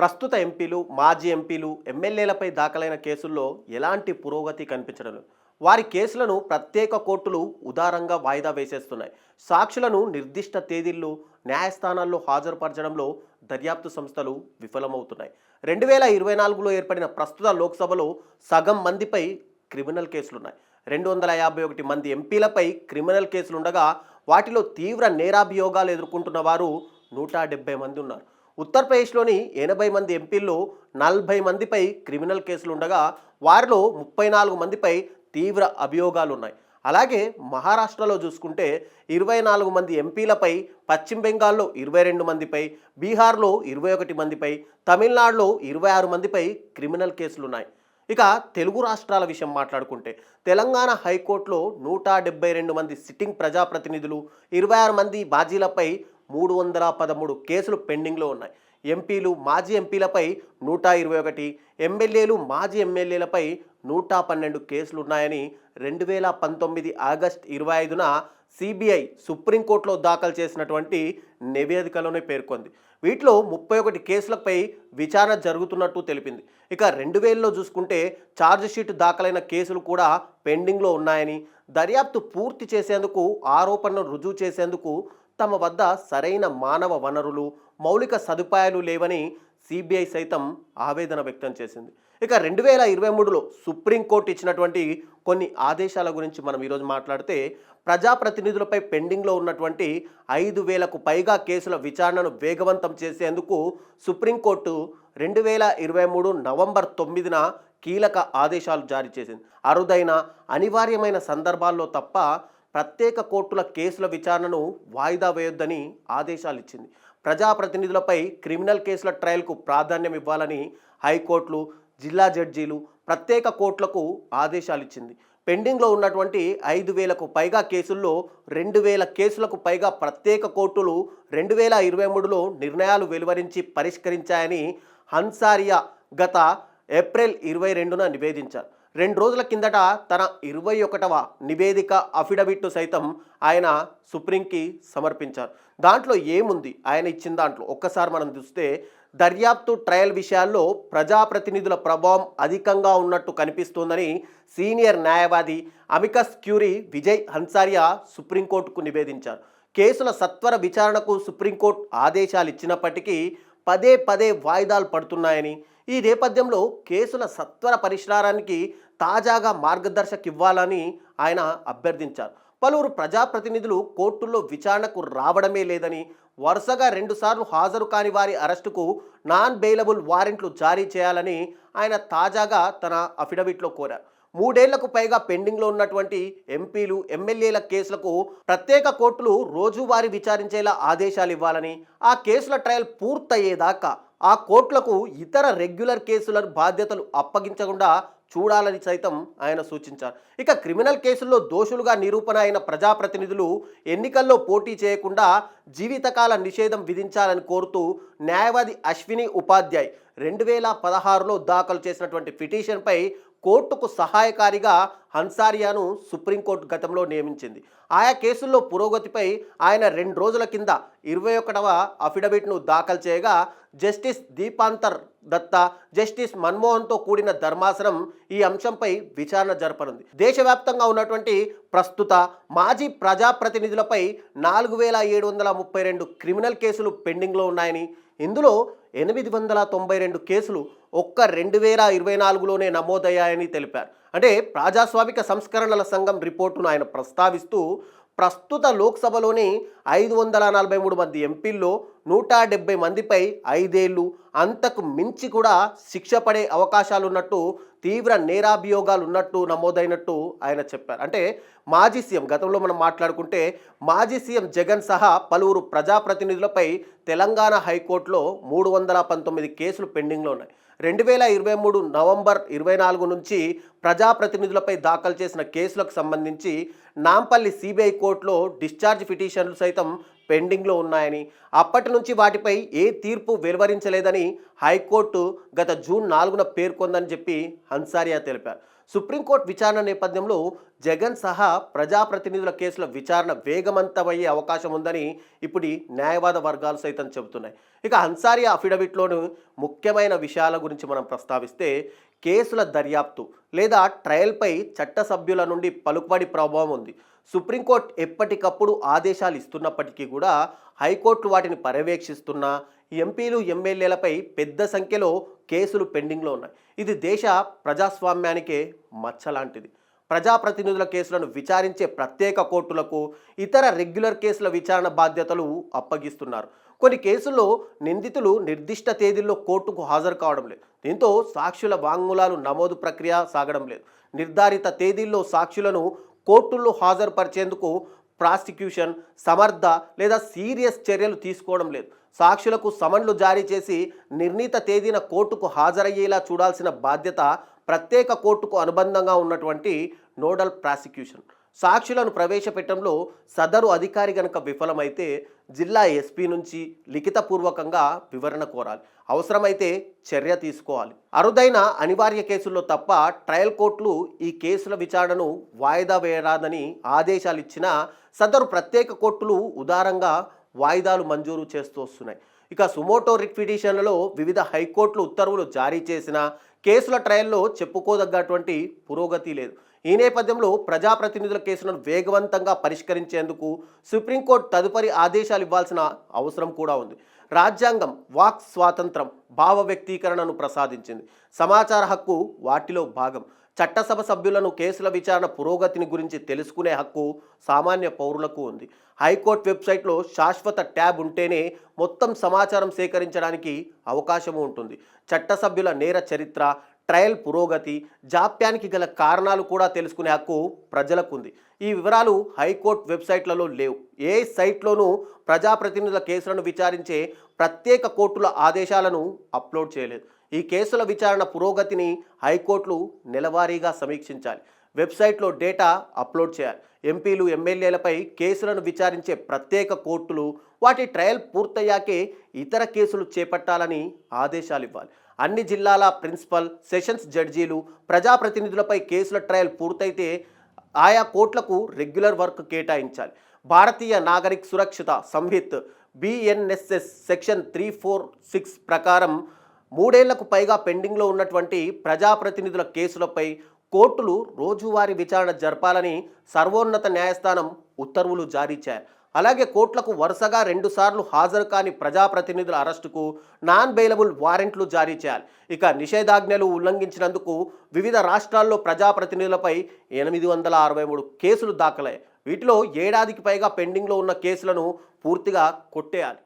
ప్రస్తుత ఎంపీలు, మాజీ ఎంపీలు, ఎమ్మెల్యేలపై దాఖలైన కేసుల్లో ఎలాంటి పురోగతి కనిపించడం లేదు. వారి కేసులను ప్రత్యేక కోర్టులు ఉదారంగా వాయిదా వేసేస్తున్నాయి. సాక్షులను నిర్దిష్ట తేదీల్లో న్యాయస్థానాల్లో హాజరుపరచడంలో దర్యాప్తు సంస్థలు విఫలమవుతున్నాయి. 2024లో ఏర్పడిన ప్రస్తుత లోక్సభలో సగం మందిపై క్రిమినల్ కేసులున్నాయి. 251 మంది ఎంపీలపై క్రిమినల్ కేసులుండగా వాటిలో తీవ్ర నేరాభియోగాలు ఎదుర్కొంటున్న వారు 170 మంది ఉన్నారు. ఉత్తరప్రదేశ్లోని 80 మంది ఎంపీల్లో 40 మందిపై క్రిమినల్ కేసులు ఉండగా వారిలో 34 మందిపై తీవ్ర అభియోగాలు ఉన్నాయి. అలాగే మహారాష్ట్రలో చూసుకుంటే 24 మంది ఎంపీలపై, పశ్చిమ బెంగాల్లో 22 మందిపై, బీహార్లో 21 మందిపై, తమిళనాడులో 26 మందిపై క్రిమినల్ కేసులున్నాయి. ఇక తెలుగు రాష్ట్రాల విషయం మాట్లాడుకుంటే తెలంగాణ హైకోర్టులో 172 మంది సిట్టింగ్ ప్రజాప్రతినిధులు, 26 మంది బాజీలపై 313 కేసులు పెండింగ్లో ఉన్నాయి. ఎంపీలు, మాజీ ఎంపీలపై 121, ఎమ్మెల్యేలు, మాజీ ఎమ్మెల్యేలపై 112 కేసులు ఉన్నాయని 2019 ఆగస్టు 25న సిబిఐ సుప్రీంకోర్టులో దాఖలు చేసినటువంటి నివేదికలోనే పేర్కొంది. వీటిలో 31 కేసులపై విచారణ జరుగుతున్నట్టు తెలిపింది. ఇక 2000లో చూసుకుంటే ఛార్జ్షీట్ దాఖలైన కేసులు కూడా పెండింగ్లో ఉన్నాయని, దర్యాప్తు పూర్తి చేసేందుకు, ఆరోపణలు రుజువు చేసేందుకు తమ వద్ద సరైన మానవ వనరులు, మౌలిక సదుపాయాలు లేవని సిబిఐ సైతం ఆవేదన వ్యక్తం చేసింది. ఇక 2023లో సుప్రీంకోర్టు ఇచ్చినటువంటి కొన్ని ఆదేశాల గురించి మనం ఈరోజు మాట్లాడితే, ప్రజాప్రతినిధులపై పెండింగ్లో ఉన్నటువంటి 5,000కు పైగా కేసుల విచారణను వేగవంతం చేసేందుకు సుప్రీంకోర్టు 2023 నవంబర్ 9న కీలక ఆదేశాలు జారీ చేసింది. అరుదైన, అనివార్యమైన సందర్భాల్లో తప్ప ప్రత్యేక కోర్టుల కేసుల విచారణను వాయిదా వేయొద్దని ఆదేశాలు ఇచ్చింది. ప్రజాప్రతినిధులపై క్రిమినల్ కేసుల ట్రయల్కు ప్రాధాన్యం ఇవ్వాలని హైకోర్టులు, జిల్లా జడ్జీలు, ప్రత్యేక కోర్టులకు ఆదేశాలు ఇచ్చింది. పెండింగ్లో ఉన్నటువంటి 5,000కు పైగా కేసుల్లో 2,000 కేసులకు పైగా ప్రత్యేక కోర్టులు 2023లో నిర్ణయాలు వెలువరించి పరిష్కరించాయని హన్సారియా గత ఏప్రిల్ 22న నివేదించారు. 2 రోజుల కిందట తన 21వ నివేదిక అఫిడవిట్ను సైతం ఆయన సుప్రీంకి సమర్పించారు. దాంట్లో ఏముంది ఆయన ఇచ్చిన దాంట్లో ఒక్కసారి మనం చూస్తే, దర్యాప్తు ట్రయల్ విషయాల్లో ప్రజాప్రతినిధుల ప్రభావం అధికంగా ఉన్నట్టు కనిపిస్తోందని సీనియర్ న్యాయవాది అమికస్ క్యూరీ విజయ్ హన్సారియా సుప్రీంకోర్టుకు నివేదించారు. కేసుల సత్వర విచారణకు సుప్రీంకోర్టు ఆదేశాలు ఇచ్చినప్పటికీ పదే పదే వాయిదాలు పడుతున్నాయని, ఈ నేపథ్యంలో కేసుల సత్వర పరిష్కారానికి తాజాగా మార్గదర్శక ఇవ్వాలని ఆయన అభ్యర్థించారు. పలువురు ప్రజాప్రతినిధులు కోర్టుల్లో విచారణకు రావడమే లేదని, వరుసగా 2 సార్లు హాజరు కాని వారి అరెస్టుకు నాన్ బెయిలబుల్ వారెంట్లు జారీ చేయాలని ఆయన తాజాగా తన అఫిడవిట్లో కోరారు. 3 ఏళ్లకు పైగా పెండింగ్లో ఉన్నటువంటి ఎంపీలు, ఎమ్మెల్యేల కేసులకు ప్రత్యేక కోర్టులు రోజువారీ విచారించేలా ఆదేశాలు ఇవ్వాలని, ఆ కేసుల ట్రయల్ పూర్తయ్యేదాకా ఆ కోర్టులకు ఇతర రెగ్యులర్ కేసుల బాధ్యతలు అప్పగించకుండా చూడాలని సైతం ఆయన సూచించారు. ఇక క్రిమినల్ కేసుల్లో దోషులుగా నిరూపణ అయిన ప్రజాప్రతినిధులు ఎన్నికల్లో పోటీ చేయకుండా జీవితకాల నిషేధం విధించాలని కోరుతూ న్యాయవాది అశ్విని ఉపాధ్యాయ్ 2016లో దాఖలు చేసినటువంటి పిటిషన్పై కోర్టుకు సహాయకారిగా హన్సారియాను సుప్రీంకోర్టు గతంలో నియమించింది. ఆయా కేసుల్లో పురోగతిపై ఆయన 2 రోజుల కింద 21వ అఫిడవిట్ను దాఖలు చేయగా జస్టిస్ దీపాంతర్ దత్తా, జస్టిస్ మన్మోహన్తో కూడిన ధర్మాసనం ఈ అంశంపై విచారణ జరపనుంది. దేశవ్యాప్తంగా ఉన్నటువంటి ప్రస్తుత మాజీ ప్రజాప్రతినిధులపై 4,732 క్రిమినల్ కేసులు పెండింగ్లో ఉన్నాయని, ఇందులో 892 కేసులు ఒక్క 2024లోనే నమోదయ్యాయని తెలిపారు. అంటే ప్రజాస్వామిక సంస్కరణల సంఘం రిపోర్టును ఆయన ప్రస్తావిస్తూ, ప్రస్తుత లోక్సభలోని 543 మంది ఎంపీల్లో 170 మందిపై 5 ఏళ్ళు అంతకు మించి కూడా శిక్ష పడే అవకాశాలున్నట్టు, తీవ్ర నేరాభియోగాలు ఉన్నట్టు నమోదైనట్టు ఆయన చెప్పారు. అంటే మాజీ సీఎం, గతంలో మనం మాట్లాడుకుంటే మాజీ సీఎం జగన్ సహా పలువురు ప్రజాప్రతినిధులపై తెలంగాణ హైకోర్టులో 319 కేసులు పెండింగ్లో ఉన్నాయి. 2023 నవంబర్ 24 నుంచి ప్రజాప్రతినిధులపై దాఖలు చేసిన కేసులకు సంబంధించి నాంపల్లి సిబిఐ కోర్టులో డిశ్చార్జ్ పిటిషన్లు సైతం పెండింగ్లో ఉన్నాయని, అప్పటి నుంచి వాటిపై ఏ తీర్పు వెలువరించలేదని హైకోర్టు గత జూన్ 4న పేర్కొందని చెప్పి హన్సారియా తెలిపారు. సుప్రీంకోర్టు విచారణ నేపథ్యంలో జగన్ సహా ప్రజాప్రతినిధుల కేసుల విచారణ వేగవంతమయ్యే అవకాశం ఉందని ఇప్పుడు ఈ న్యాయవాద వర్గాలు సైతం చెబుతున్నాయి. ఇక అన్సారీ అఫిడవిట్లోని ముఖ్యమైన విషయాల గురించి మనం ప్రస్తావిస్తే కేసుల దర్యాప్తు లేదా ట్రయల్పై చట్టసభ్యుల నుండి పలుకుబడి ప్రభావం ఉంది. సుప్రీంకోర్టు ఎప్పటికప్పుడు ఆదేశాలు ఇస్తున్నప్పటికీ కూడా హైకోర్టు వాటిని పర్యవేక్షిస్తున్నా ఎంపీలు ఎమ్మెల్యేలపై పెద్ద సంఖ్యలో కేసులు పెండింగ్లో ఉన్నాయి. ఇది దేశ ప్రజాస్వామ్యానికే మచ్చలాంటిది. ప్రజాప్రతినిధుల కేసులను విచారించే ప్రత్యేక కోర్టులకు ఇతర రెగ్యులర్ కేసుల విచారణ బాధ్యతలు అప్పగిస్తున్నారు. కొన్ని కేసుల్లో నిందితులు నిర్దిష్ట తేదీల్లో కోర్టుకు హాజరు కావడం లేదు. దీంతో సాక్షుల వాంగ్మూలాలు నమోదు ప్రక్రియ సాగడం లేదు. నిర్ధారిత తేదీల్లో సాక్షులను కోర్టుల్లో హాజరుపరిచేందుకు ప్రాసిక్యూషన్ సమర్థ లేదా సీరియస్ చర్యలు తీసుకోవడం లేదు. సాక్షులకు సమన్లు జారీ చేసి నిర్ణీత తేదీన కోర్టుకు హాజరయ్యేలా చూడాల్సిన బాధ్యత ప్రత్యేక కోర్టుకు అనుబంధంగా ఉన్నటువంటి నోడల్ ప్రాసిక్యూషన్. సాక్షులను ప్రవేశపెట్టడంలో సదరు అధికారి గనుక విఫలమైతే జిల్లా ఎస్పీ నుంచి లిఖితపూర్వకంగా వివరణ కోరాలి. అవసరమైతే చర్య తీసుకోవాలి. అరుదైన అనివార్య కేసుల్లో తప్ప ట్రయల్ కోర్టులు ఈ కేసుల విచారణను వాయిదా వేయరాదని ఆదేశాలు ఇచ్చినా సదరు ప్రత్యేక కోర్టులు ఉదారంగా వాయిదాలు మంజూరు చేస్తూ వస్తున్నాయి. ఇక సుమోటో రిట్ పిటిషన్లలో వివిధ హైకోర్టులు ఉత్తర్వులు జారీ చేసిన కేసుల ట్రయల్లో చెప్పుకోదగ్గటువంటి పురోగతి లేదు. ఈ నేపథ్యంలో ప్రజాప్రతినిధుల కేసులను వేగవంతంగా పరిష్కరించేందుకు సుప్రీంకోర్టు తదుపరి ఆదేశాలు ఇవ్వాల్సిన అవసరం కూడా ఉంది. రాజ్యాంగం వాక్ స్వాతంత్రం, భావ వ్యక్తీకరణను ప్రసాదించింది. సమాచార హక్కు వాటిలో భాగం. చట్టసభ సభ్యులను కేసుల విచారణ పురోగతిని గురించి తెలుసుకునే హక్కు సామాన్య పౌరులకు ఉంది. హైకోర్టు వెబ్సైట్లో శాశ్వత ట్యాబ్ ఉంటేనే మొత్తం సమాచారం సేకరించడానికి అవకాశం ఉంటుంది. చట్టసభ్యుల నేర చరిత్ర, ట్రయల్ పురోగతి, జాప్యానికి గల కారణాలు కూడా తెలుసుకునే హక్కు ప్రజలకు ఉంది. ఈ వివరాలు హైకోర్టు వెబ్సైట్లలో లేవు. ఏ సైట్లోనూ ప్రజాప్రతినిధుల కేసులను విచారించే ప్రత్యేక కోర్టుల ఆదేశాలను అప్లోడ్ చేయలేదు. ఈ కేసుల విచారణ పురోగతిని హైకోర్టులు నెలవారీగా సమీక్షించాలి. వెబ్సైట్లో డేటా అప్లోడ్ చేయాలి. ఎంపీలు ఎమ్మెల్యేలపై కేసులను విచారించే ప్రత్యేక కోర్టులు వాటి ట్రయల్ పూర్తయ్యాకే ఇతర కేసులు చేపట్టాలని ఆదేశాలు ఇవ్వాలి. అన్ని జిల్లాల ప్రిన్సిపల్, సెషన్స్ జడ్జీలు ప్రజాప్రతినిధులపై కేసుల ట్రయల్ పూర్తయితే ఆయా కోర్టులకు రెగ్యులర్ వర్క్ కేటాయించాలి. భారతీయ నాగరిక సురక్షిత సంహిత్ BNSS సెక్షన్ 346 ప్రకారం 3 ఏళ్లకు పైగా పెండింగ్లో ఉన్నటువంటి ప్రజాప్రతినిధుల కేసులపై కోర్టులు రోజువారీ విచారణ జరపాలని సర్వోన్నత న్యాయస్థానం ఉత్తర్వులు జారీ చేయాలి. అలాగే కోర్టులకు వరుసగా 2 సార్లు హాజరు కాని ప్రజాప్రతినిధుల అరెస్టుకు నాన్ బెయిలబుల్ వారెంట్లు జారీ చేయాలి. ఇక నిషేధాజ్ఞలు ఉల్లంఘించినందుకు వివిధ రాష్ట్రాల్లో ప్రజాప్రతినిధులపై 863 కేసులు దాఖలయ్యాయి. వీటిలో ఏడాదికి పైగా పెండింగ్లో ఉన్న కేసులను పూర్తిగా కొట్టేయాలి.